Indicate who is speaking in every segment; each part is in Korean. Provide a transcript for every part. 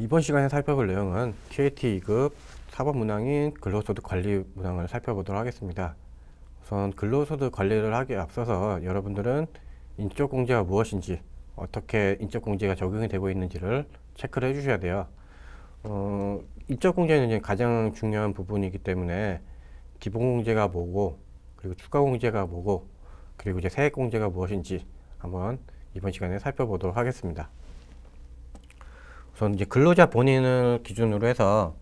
Speaker 1: 이번 시간에 살펴볼 내용은 TAT 2급 사법문항인 근로소득 관리 문항을 살펴보도록 하겠습니다. 우선 근로소득 관리를 하기에 앞서서 여러분들은 인적공제가 무엇인지, 어떻게 인적공제가 적용이 되고 있는지를 체크를 해주셔야 돼요. 인적공제는 이제 가장 중요한 부분이기 때문에 기본공제가 뭐고, 그리고 추가공제가 뭐고, 그리고 이제 세액공제가 무엇인지 한번 이번 시간에 살펴보도록 하겠습니다. 우선 이제 근로자 본인을 기준으로 해서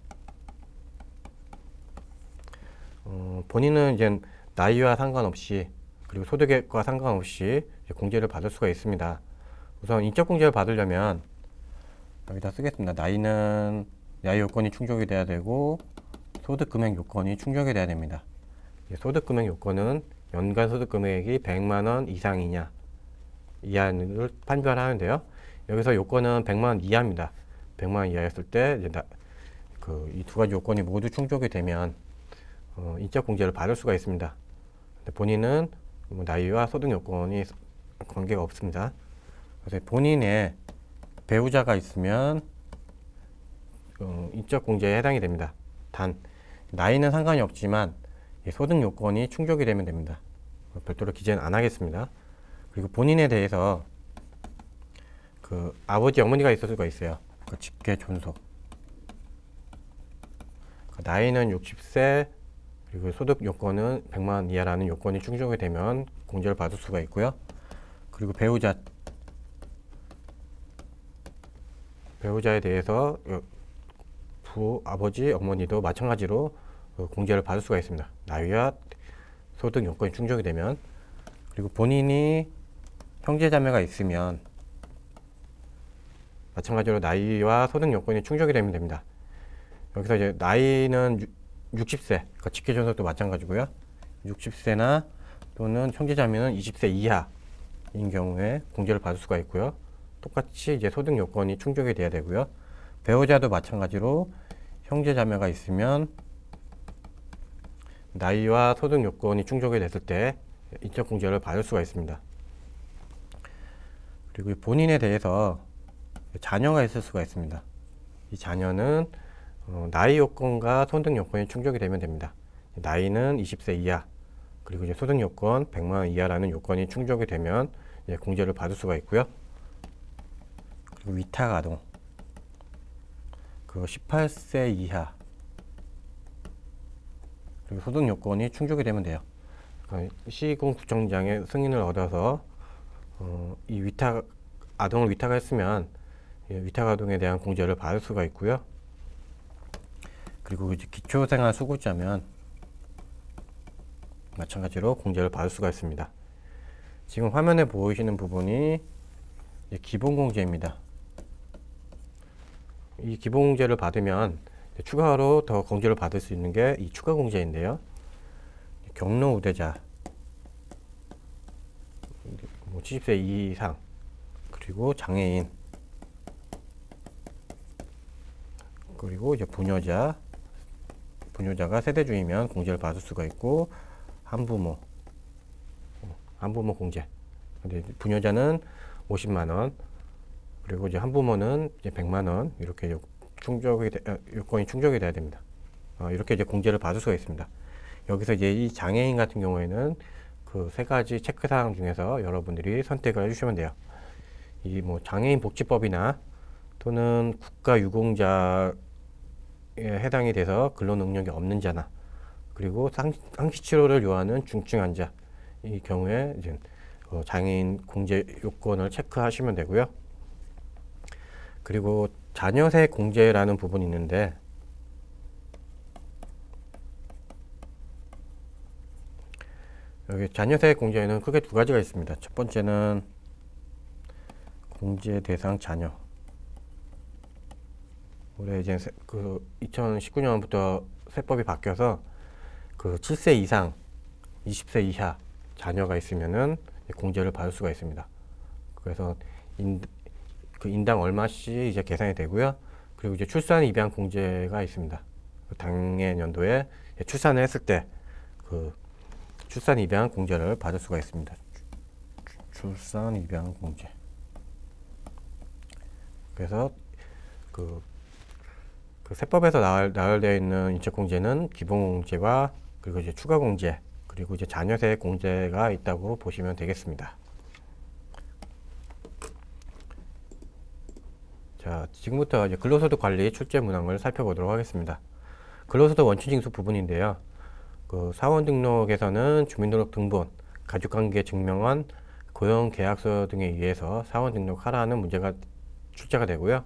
Speaker 1: 본인은 이제 나이와 상관없이 그리고 소득과 상관없이 공제를 받을 수가 있습니다. 우선 인적 공제를 받으려면 여기다 쓰겠습니다. 나이는 나이 요건이 충족이 돼야 되고 소득 금액 요건이 충족이 돼야 됩니다. 소득 금액 요건은 연간 소득 금액이 100만 원 이상이냐 이하를 판별하는데요. 여기서 요건은 100만 원 이하입니다. 100만 원 이하였을 때 이 두 가지 요건이 모두 충족이 되면 인적 공제를 받을 수가 있습니다. 본인은 나이와 소득 요건이 관계가 없습니다. 그래서 본인의 배우자가 있으면 인적 공제에 해당이 됩니다. 단 나이는 상관이 없지만 소득 요건이 충족이 되면 됩니다. 별도로 기재는 안 하겠습니다. 그리고 본인에 대해서 아버지 어머니가 있을 수가 있어요. 직계 존속. 나이는 60세 그리고 소득 요건은 100만 원 이하라는 요건이 충족이 되면 공제를 받을 수가 있고요. 그리고 배우자에 대해서 아버지 어머니도 마찬가지로 공제를 받을 수가 있습니다. 나이와 소득 요건이 충족이 되면. 그리고 본인이 형제자매가 있으면 마찬가지로 나이와 소득 요건이 충족이 되면 됩니다. 여기서 이제 나이는 60세, 그러니까 직계존속도 마찬가지고요. 60세나 또는 형제자매는 20세 이하인 경우에 공제를 받을 수가 있고요. 똑같이 이제 소득 요건이 충족이 돼야 되고요. 배우자도 마찬가지로 형제자매가 있으면 나이와 소득 요건이 충족이 됐을 때 인적 공제를 받을 수가 있습니다. 그리고 본인에 대해서 자녀가 있을 수가 있습니다. 이 자녀는 나이 요건과 소득 요건이 충족이 되면 됩니다. 나이는 20세 이하, 그리고 이제 소득 요건 100만 원 이하라는 요건이 충족이 되면 공제를 받을 수가 있고요. 그리고 위탁 아동, 18세 이하, 그리고 소득 요건이 충족이 되면 돼요. 시군구청장의 승인을 얻어서 이 아동을 위탁했으면 위탁 아동에 대한 공제를 받을 수가 있고요. 그리고 이제 기초생활수급자면 마찬가지로 공제를 받을 수가 있습니다. 지금 화면에 보이시는 부분이 기본공제입니다. 이 기본공제를 받으면 추가로 더 공제를 받을 수 있는 게 이 추가공제인데요. 경로우대자, 70세 이상, 그리고 장애인, 그리고 이제 부녀자가 세대주이면 공제를 받을 수가 있고, 한부모 공제. 근데 부녀자는 50만 원, 그리고 이제 한부모는 이제 100만 원 이렇게 요건이 충족이 돼야 됩니다. 이렇게 이제 공제를 받을 수가 있습니다. 여기서 이제 이 장애인 같은 경우에는 그 세 가지 체크 사항 중에서 여러분들이 선택을 해주시면 돼요. 이 장애인 복지법이나 또는 국가 유공자에 해당이 돼서 근로 능력이 없는 자나, 그리고 상시 치료를 요하는 중증 환자 이 경우에 이제 장애인 공제 요건을 체크하시면 되고요. 그리고 자녀세 공제라는 부분이 있는데, 여기 자녀세 공제에는 크게 두 가지가 있습니다. 첫 번째는 공제 대상 자녀. 올해 이제 2019년부터 세법이 바뀌어서 7세 이상, 20세 이하 자녀가 있으면은 공제를 받을 수가 있습니다. 그래서 인당 얼마씩 이제 계산이 되고요. 그리고 이제 출산 입양 공제가 있습니다. 당해 연도에 출산을 했을 때 출산 입양 공제를 받을 수가 있습니다. 출산 입양 공제. 그래서 그 세법에서 나열되어 있는 인적공제는 기본공제와 그리고 이제 추가공제 그리고 이제 자녀세 공제가 있다고 보시면 되겠습니다. 자, 지금부터 이제 근로소득 관리 출제 문항을 살펴보도록 하겠습니다. 근로소득 원칙징수 부분인데요. 그 사원 등록에서는 주민등록 등본, 가족관계 증명원, 고용계약서 등에 의해서 사원 등록하라는 문제가 출제가 되고요.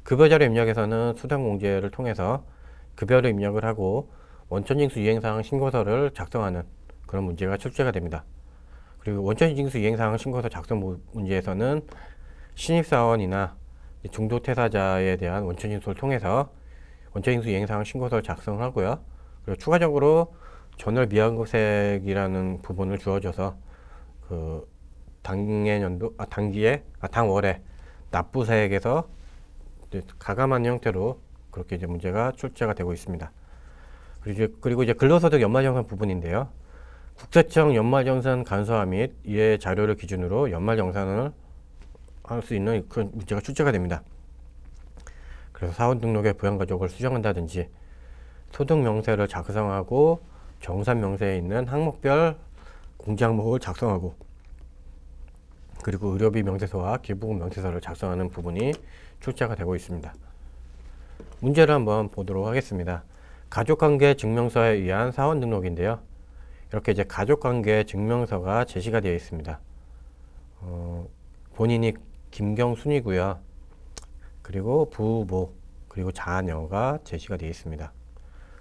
Speaker 1: 급여자료 입력에서는 수당공제를 통해서 급여를 입력을 하고 원천징수 이행사항 신고서를 작성하는 그런 문제가 출제가 됩니다. 그리고 원천징수 이행사항 신고서 작성 문제에서는 신입사원이나 중도퇴사자에 대한 원천징수를 통해서 원천징수 이행사항 신고서를 작성하고요. 그리고 추가적으로 전월 미환급색이라는 부분을 주어져서 그 당월에 납부세액에서 가감한 형태로 그렇게 이제 문제가 출제가 되고 있습니다. 그리고 이제 근로소득 연말정산 부분인데요. 국세청 연말정산 간소화 및 이해 자료를 기준으로 연말정산을 할 수 있는 그런 문제가 출제가 됩니다. 그래서 사원 등록에 부양가족을 수정한다든지 소득 명세를 작성하고 정산 명세에 있는 항목별 공제 항목을 작성하고 그리고 의료비 명세서와 기부금 명세서를 작성하는 부분이 출제가 되고 있습니다. 문제를 한번 보도록 하겠습니다. 가족관계 증명서에 의한 사원 등록인데요. 이렇게 이제 가족관계 증명서가 제시가 되어 있습니다. 본인이 김경순이고요. 그리고 부모 그리고 자녀가 제시가 되어 있습니다.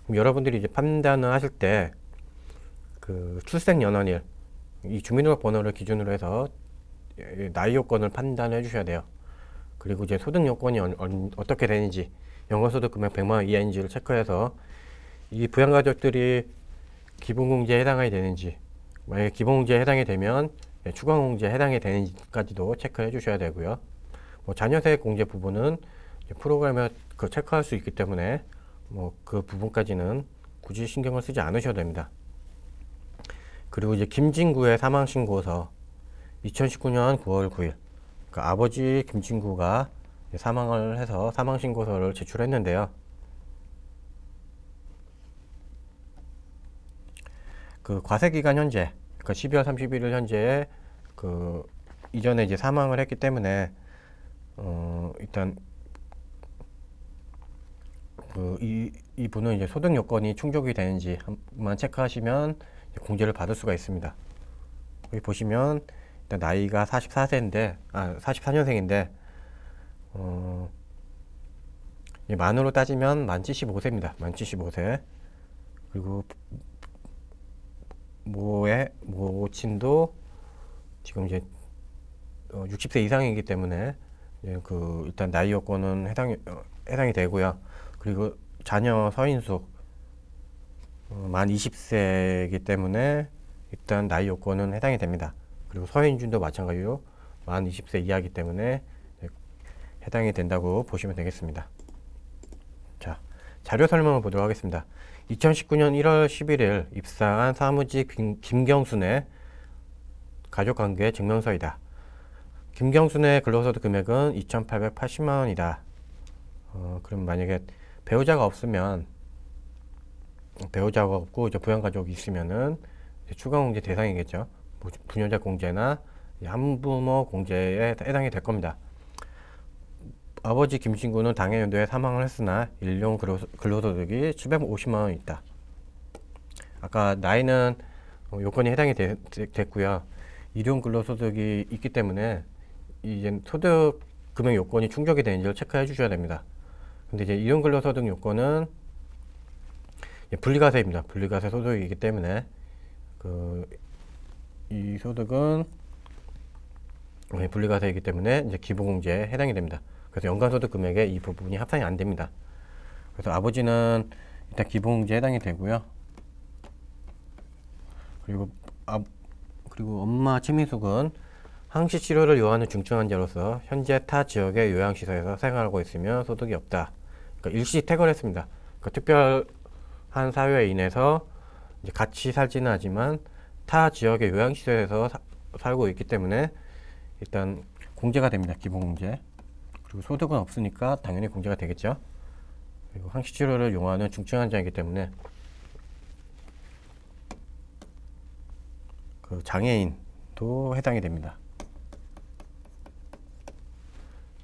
Speaker 1: 그럼 여러분들이 이제 판단을 하실 때 그 출생 연월일 이 주민등록 번호를 기준으로 해서 나이 요건을 판단해 주셔야 돼요. 그리고 이제 소득 요건이 어떻게 되는지 연간소득 금액 100만 원 이하인지를 체크해서 이 부양가족들이 기본공제에 해당이 되는지 만약에 기본공제에 해당이 되면 추가공제에 해당이 되는지까지도 체크해 주셔야 되고요. 뭐 자녀세 공제 부분은 프로그램에 그 체크할 수 있기 때문에 뭐 그 부분까지는 굳이 신경을 쓰지 않으셔도 됩니다. 그리고 이제 김진구의 사망신고서 2019년 9월 9일 그 아버지 김진구가 사망을 해서 사망신고서를 제출했는데요. 그 과세기간 현재 그러니까 12월 31일 현재에 그 이전에 이제 사망을 했기 때문에 일단 이분은 이제 소득 요건이 충족이 되는지만 체크하시면 공제를 받을 수가 있습니다. 여기 보시면 일단 나이가 44세인데 44년생인데 만으로 따지면 만 75세입니다. 만 75세. 그리고 모친도 지금 이제 60세 이상이기 때문에 일단 나이 요건은 해당이 되고요. 그리고 자녀 서인수 만 20세이기 때문에 일단 나이 요건은 해당이 됩니다. 그리고 서인준도 마찬가지로 만 20세 이하이기 때문에 해당이 된다고 보시면 되겠습니다. 자, 자료 설명을 보도록 하겠습니다. 2019년 1월 11일 입사한 사무직 김경순의 가족관계 증명서이다. 김경순의 근로소득 금액은 2,880만 원이다. 그럼 만약에 배우자가 없고 이제 부양가족이 있으면은 추가공제 대상이겠죠. 부녀자 공제나 한부모 공제에 해당이 될 겁니다. 아버지 김진구는 당해연도에 사망을 했으나 일용 근로소득이 750만 원이 있다. 아까 나이는 요건이 해당이 됐고요. 일용 근로소득이 있기 때문에 이제 소득 금액 요건이 충족이 되는지를 체크해 주셔야 됩니다. 근데 이제 일용 근로소득 요건은 분리과세입니다. 분리과세 소득이기 때문에 이 소득은 분리과세이기 때문에 이제 기본공제에 해당이 됩니다. 그래서 연간소득 금액에 이 부분이 합산이 안 됩니다. 그래서 아버지는 일단 기본공제에 해당이 되고요. 그리고 엄마 최민숙은 항시 치료를 요하는 중증 환자로서 현재 타 지역의 요양시설에서 생활하고 있으며 소득이 없다. 그러니까 일시 퇴거를 했습니다. 그러니까 특별한 사유에 인해서 이제 같이 살지는 하지만 타 지역의 요양시설에서 살고 있기 때문에 일단 공제가 됩니다. 기본공제. 그리고 소득은 없으니까 당연히 공제가 되겠죠. 그리고 항시치료를 요하는 중증 환자이기 때문에 그 장애인도 해당이 됩니다.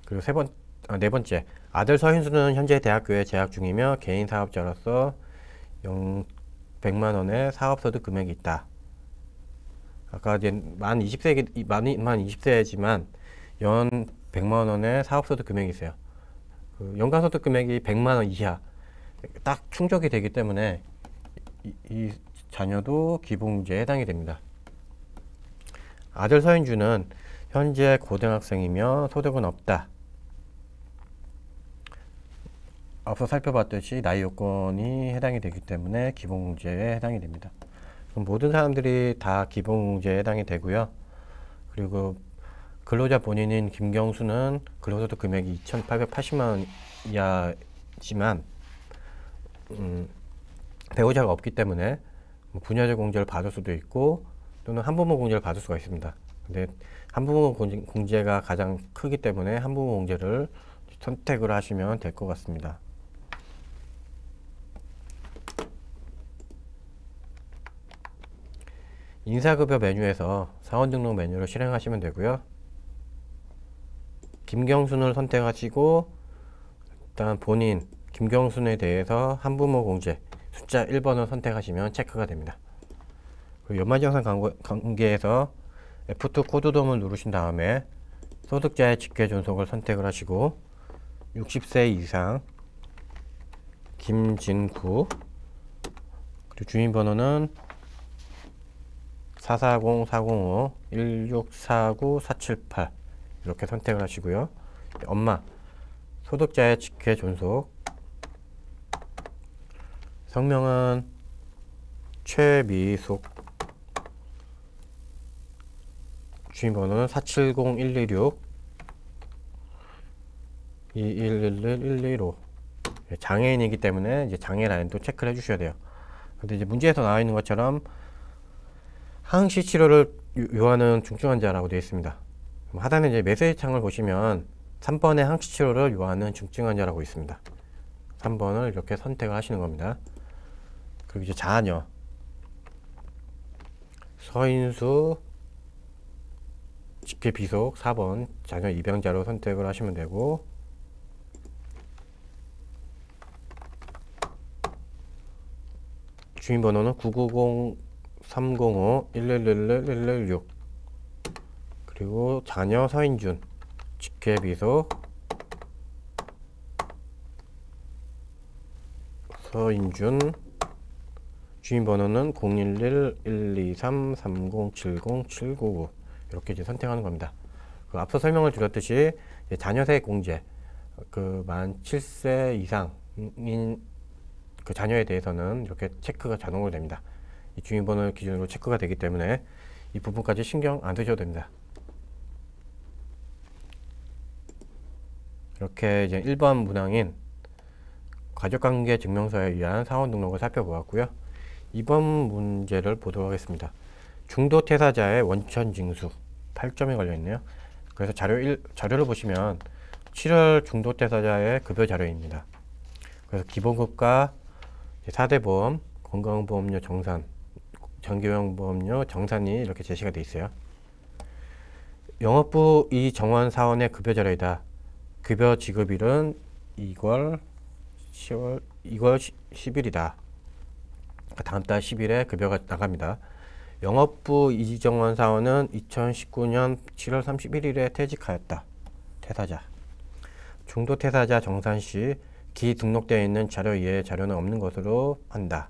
Speaker 1: 그리고 네 번째, 아들 서인수는 현재 대학교에 재학 중이며 개인 사업자로서 100만 원의 사업소득 금액이 있다. 아까 이제 만 20세지만 연 100만 원의 사업소득 금액이 있어요. 그 연간소득 금액이 100만 원 이하 딱 충족이 되기 때문에 이 자녀도 기본공제에 해당이 됩니다. 아들 서인주는 현재 고등학생이며 소득은 없다. 앞서 살펴봤듯이 나이 요건이 해당이 되기 때문에 기본공제에 해당이 됩니다. 그럼 모든 사람들이 다 기본공제에 해당이 되고요. 그리고 근로자 본인인 김경수는 근로소득 금액이 2,880만 원 이하지만 배우자가 없기 때문에 부녀자 공제를 받을 수도 있고 또는 한부모 공제를 받을 수가 있습니다. 근데 한부모 공제가 가장 크기 때문에 한부모 공제를 선택을 하시면 될 것 같습니다. 인사급여 메뉴에서 사원 등록 메뉴를 실행하시면 되고요. 김경순을 선택하시고 일단 본인 김경순에 대해서 한부모 공제 숫자 1번을 선택하시면 체크가 됩니다. 그리고 연말정산 관계에서 F2 코드돔을 누르신 다음에 소득자의 직계 존속을 선택을 하시고 60세 이상 김진구 그리고 주민번호는 440-405-1649-478 이렇게 선택을 하시고요. 엄마 소득자의 직계 존속 성명은 최미숙 주민번호는 470-126 211-115 장애인이기 때문에 이제 장애 라인도 체크를 해주셔야 돼요. 근데 이제 문제에서 나와 있는 것처럼 항시 치료를 요하는 중증 환자라고 되어 있습니다. 하단에 이제 메시지 창을 보시면 3번의 항시 치료를 요하는 중증 환자라고 있습니다. 3번을 이렇게 선택을 하시는 겁니다. 그리고 이제 자녀 서인수 직계 비속 4번 자녀 입양자로 선택을 하시면 되고 주민번호는 990-305-111-116 그리고 자녀 서인준 직계 비속 서인준 주민번호는 011-123-3070-799 이렇게 이제 선택하는 겁니다. 그 앞서 설명을 드렸듯이 자녀세 공제 그 만 7세 이상인 그 자녀에 대해서는 이렇게 체크가 자동으로 됩니다. 이 주민번호 기준으로 체크가 되기 때문에 이 부분까지 신경 안 쓰셔도 됩니다. 이렇게 이제 1번 문항인 가족관계 증명서에 의한 사원 등록을 살펴보았고요. 2번 문제를 보도록 하겠습니다. 중도 퇴사자의 원천 징수 8점이 걸려 있네요. 그래서 자료를 보시면 7월 중도 퇴사자의 급여 자료입니다. 그래서 기본급과 4대 보험, 건강보험료 정산, 정기요양보험료 정산이 이렇게 제시가 되어 있어요. 영업부 이정원 사원의 급여 자료이다. 급여 지급일은 2월 10일이다. 다음 달 10일에 급여가 나갑니다. 영업부 이정원 사원은 2019년 7월 31일에 퇴직하였다. 퇴사자. 중도 퇴사자 정산 시 기등록되어 있는 자료 이외의 자료는 없는 것으로 한다.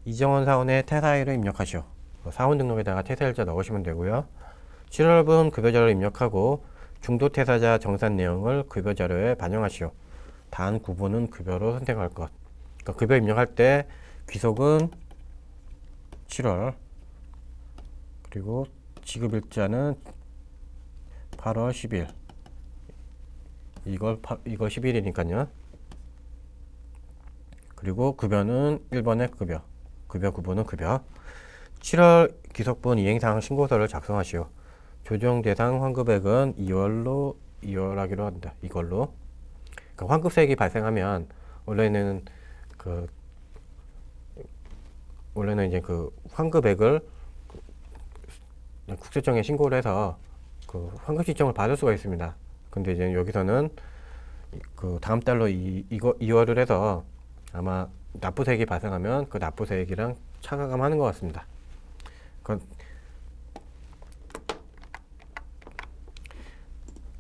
Speaker 1: 이정원 사원의 퇴사일을 입력하시오. 사원 등록에다가 퇴사일자 넣으시면 되고요. 7월분 급여자료를 입력하고 중도 퇴사자 정산 내용을 급여자료에 반영하시오. 단 구분은 급여로 선택할 것. 그러니까 급여 입력할 때 귀속은 7월 그리고 지급일자는 8월 10일 이걸 10일이니까요. 그리고 급여는 1번의 급여 구분은 급여 7월 기속분 이행사항 신고서를 작성하시오. 조정 대상 환급액은 2월 하기로 한다. 이걸로 그러니까 환급세액이 발생하면 원래는 그 이제 그 환급액을 국세청에 신고를 해서 그 환급 신청을 받을 수가 있습니다. 근데 이제 여기서는 그 다음 달로 이거 2월을 해서 아마 납부세액이 발생하면 그 납부세액이랑 차가감하는 것 같습니다.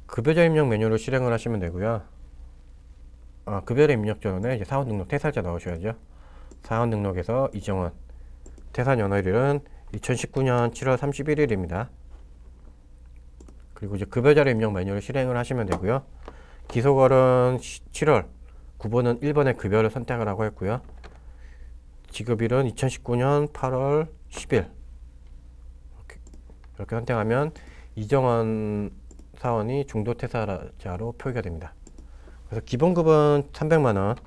Speaker 1: 급여자 입력 메뉴를 실행을 하시면 되고요. 급여자 입력 전에 이제 사원 등록 퇴사자 넣으셔야죠. 사원 등록에서 이정원 퇴사 연월일은 2019년 7월 31일입니다. 그리고 이제 급여자료 입력 메뉴를 실행을 하시면 되고요. 기소월은 7월, 구번은 1번의 급여를 선택을 하고 했고요. 지급일은 2019년 8월 10일 이렇게 선택하면 이정원 사원이 중도퇴사자로 표기가 됩니다. 그래서 기본급은 300만원,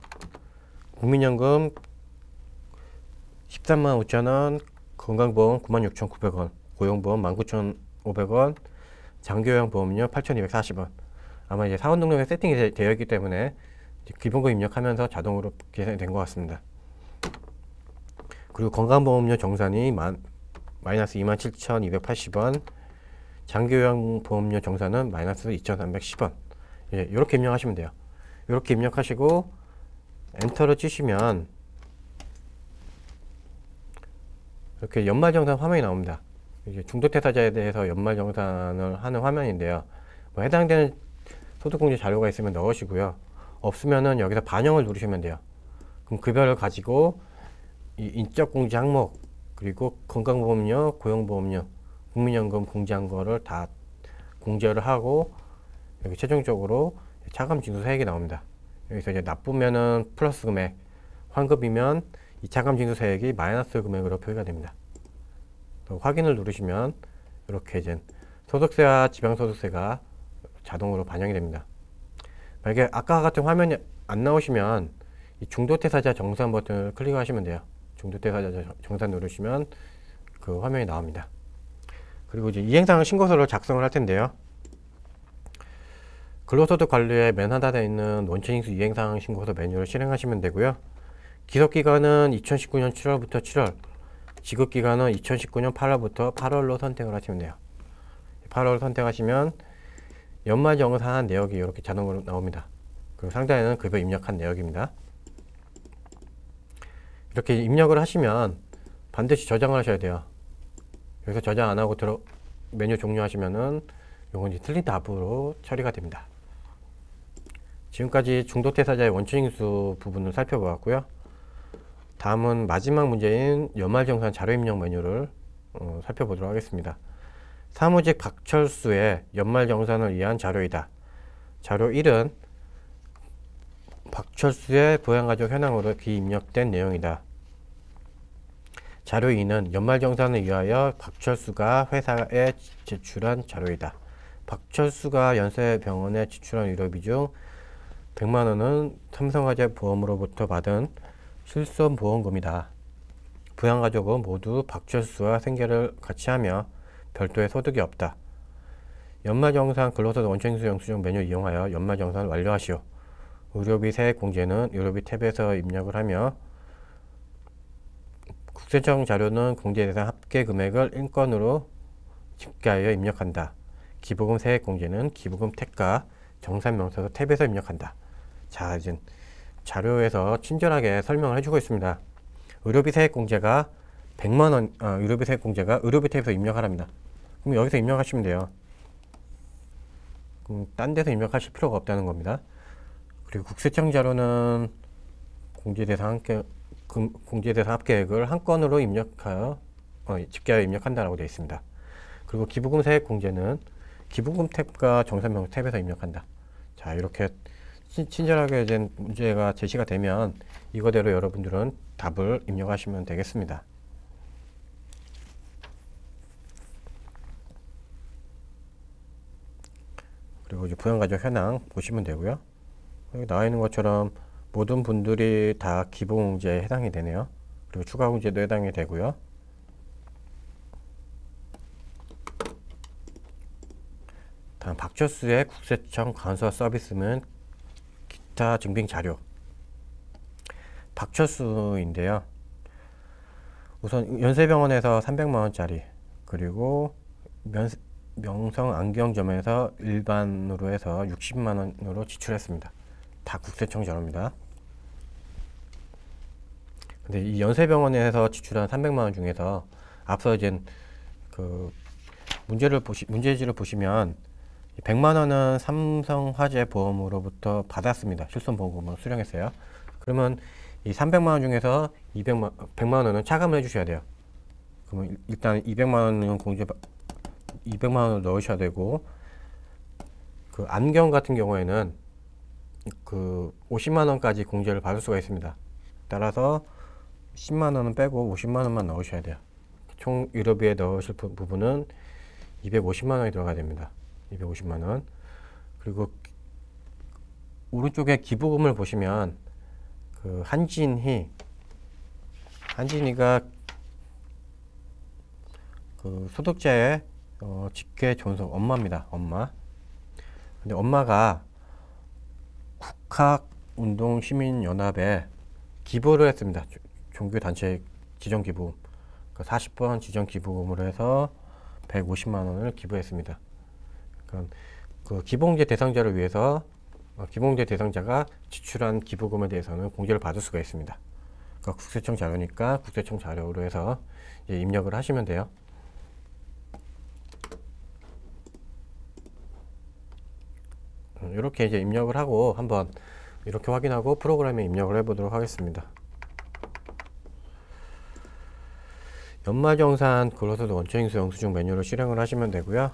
Speaker 1: 국민연금 13만 5천원, 건강보험 96,900원, 고용보험 19,500원, 장기요양보험료 8,240원. 아마 이제 사원 등록에 세팅이 되어 있기 때문에 기본급 입력하면서 자동으로 계산이 된 것 같습니다. 그리고 건강보험료 정산이 마이너스 27,280원, 장기요양보험료 정산은 마이너스 2,310원. 이렇게 입력하시면 돼요. 이렇게 입력하시고 엔터를 치시면 이렇게 연말정산 화면이 나옵니다. 이게 중도퇴사자에 대해서 연말정산을 하는 화면인데요. 뭐 해당되는 소득공제 자료가 있으면 넣으시고요. 없으면은 여기서 반영을 누르시면 돼요. 그럼 급여를 가지고 이 인적공제 항목 그리고 건강보험료, 고용보험료, 국민연금 공제한 거를 다 공제를 하고 여기 최종적으로 차감징수세액이 나옵니다. 여기서 이제 납부면은 플러스 금액, 환급이면 이 차감징수세액이 마이너스 금액으로 표기가 됩니다. 확인을 누르시면 이렇게 이제 소득세와 지방소득세가 자동으로 반영이 됩니다. 만약에 아까 같은 화면이 안 나오시면 이 중도퇴사자 정산 버튼을 클릭하시면 돼요. 중도퇴사자 정산 누르시면 그 화면이 나옵니다. 그리고 이제 이행사항 신고서를 작성을 할 텐데요. 근로소득 관리에 맨 하단에 있는 원천징수 이행사항 신고서 메뉴를 실행하시면 되고요. 기속기간은 2019년 7월부터 7월, 지급기간은 2019년 8월부터 8월로 선택을 하시면 돼요. 8월 선택하시면 연말정산 내역이 이렇게 자동으로 나옵니다. 그리고 상단에는 급여 입력한 내역입니다. 이렇게 입력을 하시면 반드시 저장을 하셔야 돼요. 여기서 저장 안 하고 메뉴 종료하시면은 요건 이제 틀린 답으로 처리가 됩니다. 지금까지 중도퇴사자의 원천징수 부분을 살펴보았고요. 다음은 마지막 문제인 연말정산 자료입력 메뉴를 살펴보도록 하겠습니다. 사무직 박철수의 연말정산을 위한 자료이다. 자료 1은 박철수의 부양가족 현황으로 기입력된 내용이다. 자료 2는 연말정산을 위하여 박철수가 회사에 제출한 자료이다. 박철수가 연세병원에 지출한 의료비 중 100만원은 삼성화재 보험으로부터 받은 실손보험금이다. 부양가족은 모두 박철수와 생계를 같이 하며 별도의 소득이 없다. 연말정산 근로소득 원천징수 영수증 메뉴 이용하여 연말정산을 완료하시오. 의료비 세액공제는 의료비 탭에서 입력을 하며 국세청 자료는 공제 대상 합계 금액을 인건으로 집계하여 입력한다. 기부금 세액공제는 기부금 탭과 정산명세서 탭에서 입력한다. 자, 이제 자료에서 친절하게 설명을 해주고 있습니다. 의료비 세액공제가 100만원, 의료비 세액공제가 의료비 탭에서 입력하랍니다. 그럼 여기서 입력하시면 돼요. 그럼 딴 데서 입력하실 필요가 없다는 겁니다. 그리고 국세청 자료는 공제대상 합계액을 한 건으로 입력하여 집계하여 입력한다라고 되어 있습니다. 그리고 기부금 세액공제는 기부금 탭과 정산명 탭에서 입력한다. 자, 이렇게 친절하게 된 문제가 제시가 되면 이거대로 여러분들은 답을 입력하시면 되겠습니다. 그리고 이제 부양가족 현황 보시면 되고요. 여기 나와 있는 것처럼 모든 분들이 다 기부공제에 해당이 되네요. 그리고 추가공제도 해당이 되고요. 다음 박철수의 국세청 간소화 서비스는 기타 증빙 자료. 박철수인데요. 우선 연세병원에서 300만 원짜리, 그리고 명성 안경점에서 일반으로 해서 60만 원으로 지출했습니다. 다 국세청 자료입니다. 근데 이 연세병원에서 지출한 300만 원 중에서 앞서 이제 그 문제지를 보시면 100만 원은 삼성화재 보험으로부터 받았습니다. 실손보험금으로 수령했어요. 그러면 이 300만 원 중에서 100만 원은 차감을 해주셔야 돼요. 그러면 일단 200만 원은 200만 원을 넣으셔야 되고, 그 안경 같은 경우에는 그 50만 원까지 공제를 받을 수가 있습니다. 따라서 10만 원은 빼고 50만 원만 넣으셔야 돼요. 총 의료비에 넣으실 부분은 250만 원이 들어가야 됩니다. 250만 원. 그리고 오른쪽에 기부금을 보시면 그 한진이가 그 소득자의 직계 존속 엄마입니다. 엄마. 근데 엄마가 국학운동시민연합에 기부를 했습니다. 종교단체 지정기부금. 그 40번 지정기부금으로 해서 150만 원을 기부했습니다. 그러니까 그 기부공제 대상자를 위해서 기부공제 대상자가 지출한 기부금에 대해서는 공제를 받을 수가 있습니다. 그러니까 국세청 자료니까 국세청 자료로 해서 이제 입력을 하시면 돼요. 이렇게 이제 입력을 하고 한번 이렇게 확인하고 프로그램에 입력을 해보도록 하겠습니다. 연말정산 근로소득 원천징수 영수증 메뉴를 실행을 하시면 되고요.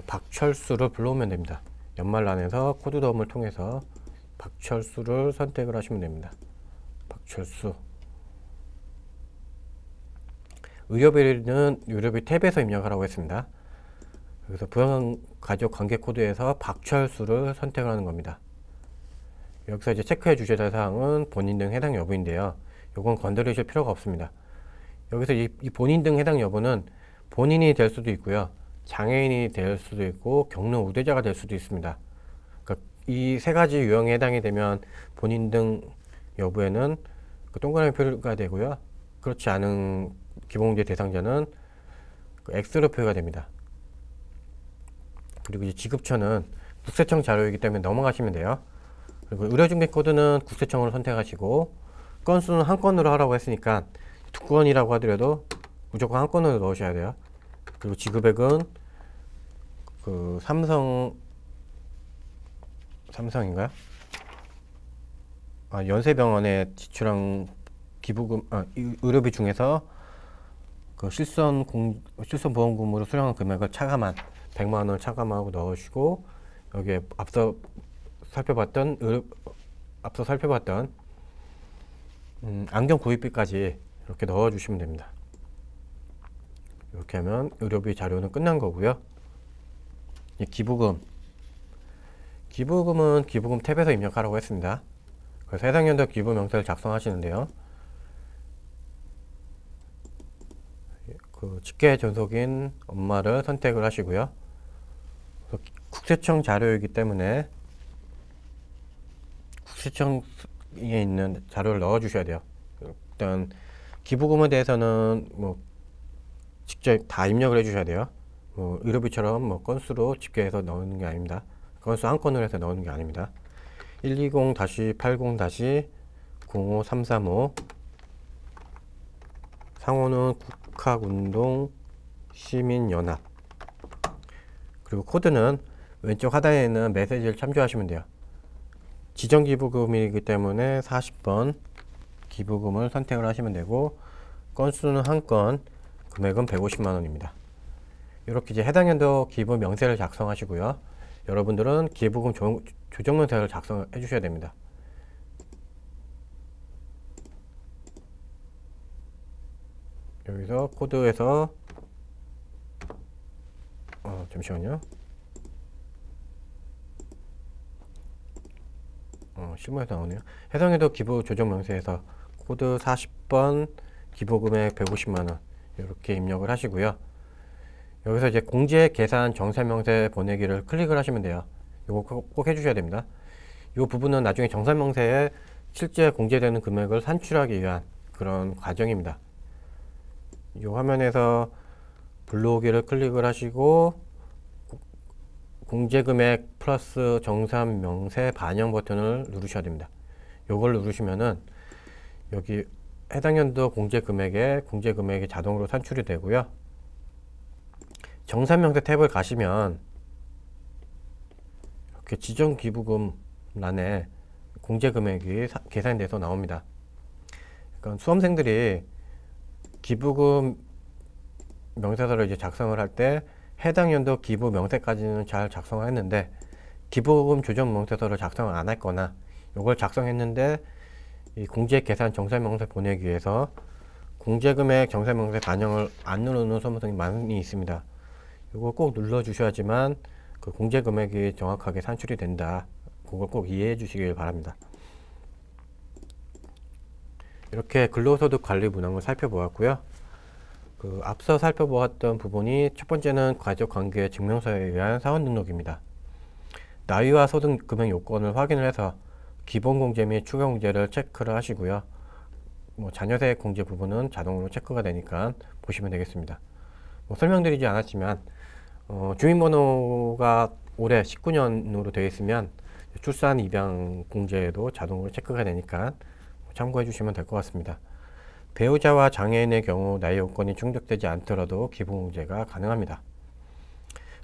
Speaker 1: 박철수를 불러오면 됩니다. 연말란에서 코드덤을 통해서 박철수를 선택을 하시면 됩니다. 박철수. 의료비는 의료비 탭에서 입력하라고 했습니다. 그래서 부양가족 관계 코드에서 박철수를 선택을 하는 겁니다. 여기서 이제 체크해 주셔야 될 사항은 본인 등 해당 여부인데요. 요건 건드리실 필요가 없습니다. 여기서 이 본인 등 해당 여부는 본인이 될 수도 있고요. 장애인이 될 수도 있고 경로 우대자가 될 수도 있습니다. 그러니까 이 세 가지 유형에 해당이 되면 본인 등 여부에는 그 동그라미 표가 되고요. 그렇지 않은 기본공제 대상자는 그 X로 표가 됩니다. 그리고 이제 지급처는 국세청 자료이기 때문에 넘어가시면 돼요. 그리고 의료증빙 코드는 국세청을 선택하시고, 건수는 한 건으로 하라고 했으니까 두 건이라고 하더라도 무조건 한 건으로 넣으셔야 돼요. 그리고 지급액은 그 삼성인가요? 연세병원에 지출한 기부금, 의료비 중에서 그 실손보험금으로 수령한 금액을 차감한 100만 원을 차감하고 넣으시고, 여기에 앞서 살펴봤던 안경 구입비까지 이렇게 넣어주시면 됩니다. 이렇게 하면 의료비 자료는 끝난 거고요. 이 기부금은 기부금 탭에서 입력하라고 했습니다. 그래서 해당 연도 기부 명세를 작성하시는데요. 그 직계 존속인 엄마를 선택을 하시고요. 국세청 자료이기 때문에 국세청에 있는 자료를 넣어 주셔야 돼요. 일단 기부금에 대해서는 뭐 직접 다 입력을 해 주셔야 돼요. 뭐 의료비처럼 뭐 건수로 집계해서 넣는 게 아닙니다. 건수 한 건으로 해서 넣는 게 아닙니다. 120-80-05335 상호는 국학운동시민연합. 그리고 코드는 왼쪽 하단에 있는 메시지를 참조하시면 돼요. 지정기부금이기 때문에 40번 기부금을 선택을 하시면 되고, 건수는 한 건, 금액은 150만 원입니다. 이렇게 이제 해당 연도 기부 명세를 작성하시고요. 여러분들은 기부금 조정 명세를 작성해 주셔야 됩니다. 여기서 코드에서 잠시만요. 실무에서 나오네요. 해당 연도 기부 조정 명세에서 코드 40번 기부금액 150만 원 이렇게 입력을 하시고요. 여기서 이제 공제 계산 정산명세 보내기를 클릭을 하시면 돼요. 이거 꼭 해주셔야 됩니다. 이 부분은 나중에 정산명세에 실제 공제되는 금액을 산출하기 위한 그런 과정입니다. 이 화면에서 블록기를 클릭을 하시고 공제금액 플러스 정산 명세 반영 버튼을 누르셔야 됩니다. 이걸 누르시면은 여기 해당 연도 공제금액이 자동으로 산출이 되고요. 정산 명세 탭을 가시면 이렇게 지정 기부금欄에 공제금액이 계산돼서 나옵니다. 그러니까 수험생들이 기부금 명세서를 이제 작성을 할 때 해당 연도 기부 명세까지는 잘 작성을 했는데 기부금 조정 명세서를 작성을 안 했거나 이걸 작성했는데 이 공제 계산 정산 명세 보내기 위해서 공제금액 정산 명세 반영을 안 누르는 수험생이 많이 있습니다. 이거 꼭 눌러 주셔야지만 그 공제금액이 정확하게 산출이 된다. 그걸 꼭 이해해 주시길 바랍니다. 이렇게 근로소득 관리 문항을 살펴보았고요. 앞서 살펴보았던 부분이 첫 번째는 가족관계 증명서에 의한 사원 등록입니다. 나이와 소득 금액 요건을 확인을 해서 기본공제 및 추가공제를 체크를 하시고요. 자녀세액 공제 부분은 자동으로 체크가 되니까 보시면 되겠습니다. 설명드리지 않았지만 주민번호가 올해 19년으로 되어 있으면 출산 입양 공제에도 자동으로 체크가 되니까 참고해 주시면 될 것 같습니다. 배우자와 장애인의 경우 나이 요건이 충족되지 않더라도 기본공제가 가능합니다.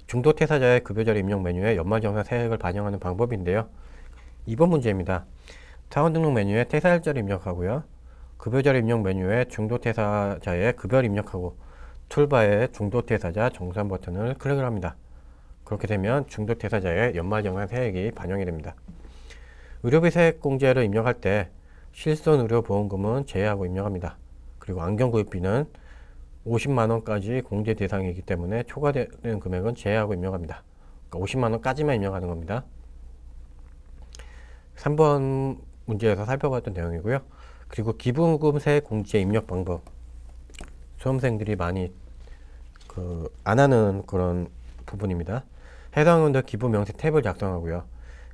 Speaker 1: 중도퇴사자의 급여자료 입력 메뉴에 연말정산 세액을 반영하는 방법인데요. 2번 문제입니다. 사원등록 메뉴에 퇴사일자를 입력하고요. 급여자료 입력 메뉴에 중도퇴사자의 급여를 입력하고 툴바에 중도퇴사자 정산 버튼을 클릭을 합니다. 그렇게 되면 중도퇴사자의 연말정산 세액이 반영이 됩니다. 의료비 세액 공제를 입력할 때 실손의료보험금은 제외하고 입력합니다. 그리고 안경구입비는 50만원까지 공제 대상이기 때문에 초과되는 금액은 제외하고 입력합니다. 그러니까 50만원까지만 입력하는 겁니다. 3번 문제에서 살펴봤던 내용이고요. 그리고 기부금 세액 공제 입력 방법, 수험생들이 많이 안 하는 그런 부분입니다. 해당 연도 기부 명세 탭을 작성하고요.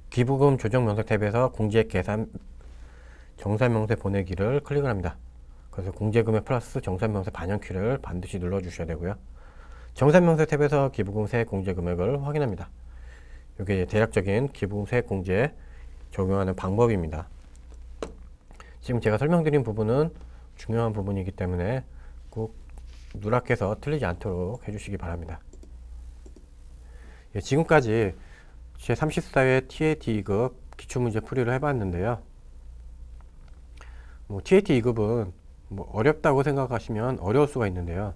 Speaker 1: 기부금 조정 명세 탭에서 공제 계산 정산 명세 보내기를 클릭을 합니다. 그래서 공제금액 플러스 정산 명세 반영 키를 반드시 눌러 주셔야 되고요. 정산 명세 탭에서 기부금 세액 공제 금액을 확인합니다. 이게 대략적인 기부금 세액 공제 적용하는 방법입니다. 지금 제가 설명드린 부분은 중요한 부분이기 때문에 꼭 누락해서 틀리지 않도록 해주시기 바랍니다. 지금까지 제34회 TAT 2급 기출문제 풀이를 해봤는데요. TAT 2급은 어렵다고 생각하시면 어려울 수가 있는데요.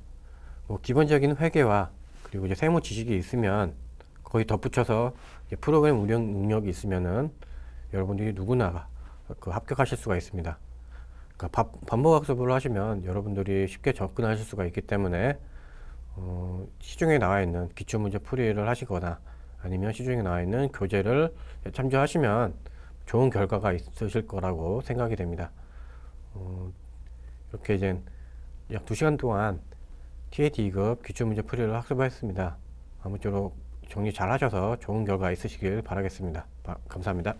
Speaker 1: 기본적인 회계와 그리고 이제 세무 지식이 있으면 거의 덧붙여서 프로그램 운영 능력이 있으면은 여러분들이 누구나 합격하실 수가 있습니다. 그러니까 반복학습을 하시면 여러분들이 쉽게 접근하실 수가 있기 때문에 시중에 나와 있는 기출문제 풀이를 하시거나 아니면 시중에 나와 있는 교재를 참조하시면 좋은 결과가 있으실 거라고 생각이 됩니다. 이렇게 이제 약 2시간 동안 TAT 2급 기출문제 풀이를 학습했습니다. 아무쪼록 정리 잘 하셔서 좋은 결과 있으시길 바라겠습니다. 감사합니다.